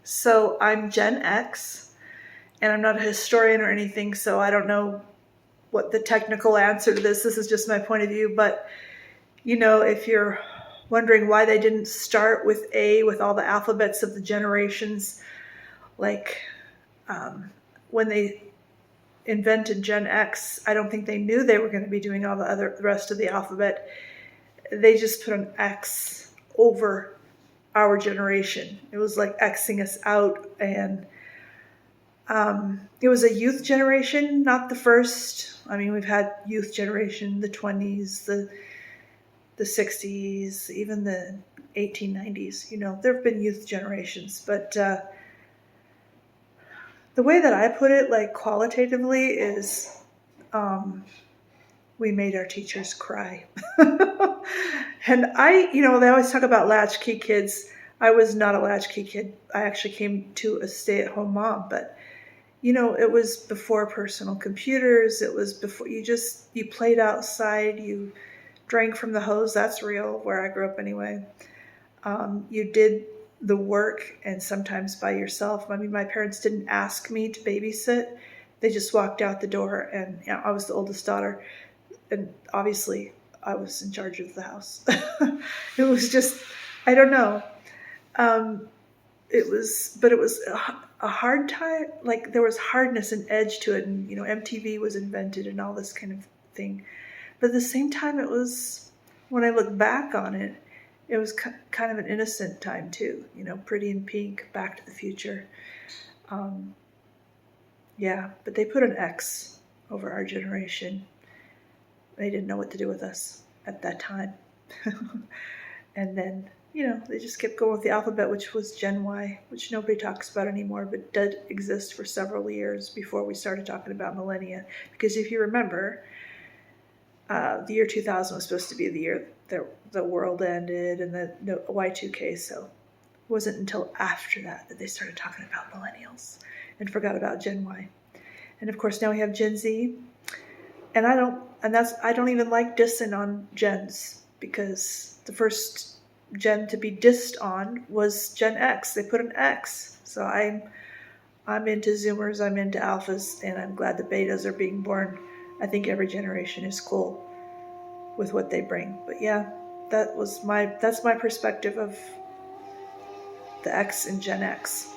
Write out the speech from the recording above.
So I'm Gen X, and I'm not a historian or anything, so I don't know what the technical answer to this. This is just my point of view. But, if you're wondering why they didn't start with A with all the alphabets of the generations, like when they invented Gen X, I don't think they knew they were going to be doing all the rest of the alphabet. They just put an X over our generation. It was like Xing us out, and it was a youth generation, not the first. I mean, we've had youth generation, the 20s, the 60s, even the 1890s. There have been youth generations, but the way that I put it, like qualitatively, is we made our teachers cry. And they always talk about latchkey kids. I was not a latchkey kid. I actually came to a stay-at-home mom, but it was before personal computers. It was before you played outside, you drank from the hose. That's real, where I grew up anyway. You did the work, and sometimes by yourself. I mean, my parents didn't ask me to babysit. They just walked out the door, and I was the oldest daughter, and obviously I was in charge of the house. It was just, I don't know. It was a hard time. Like, there was hardness and edge to it, and MTV was invented and all this kind of thing. But at the same time, it was, when I look back on it, it was kind of an innocent time too. Pretty in Pink, Back to the Future. Yeah, but they put an X over our generation. They didn't know what to do with us at that time. And then, they just kept going with the alphabet, which was Gen Y, which nobody talks about anymore, but did exist for several years before we started talking about millennia. Because if you remember, the year 2000 was supposed to be the year that the world ended, and the Y2K, so it wasn't until after that they started talking about millennials and forgot about Gen Y. And of course now we have Gen Z, and I don't even like dissing on gens, because the first gen to be dissed on was Gen X. They put an X. So I'm into Zoomers, I'm into alphas, and I'm glad the betas are being born. I think every generation is cool with what they bring. But yeah, that's my perspective of the X and Gen X.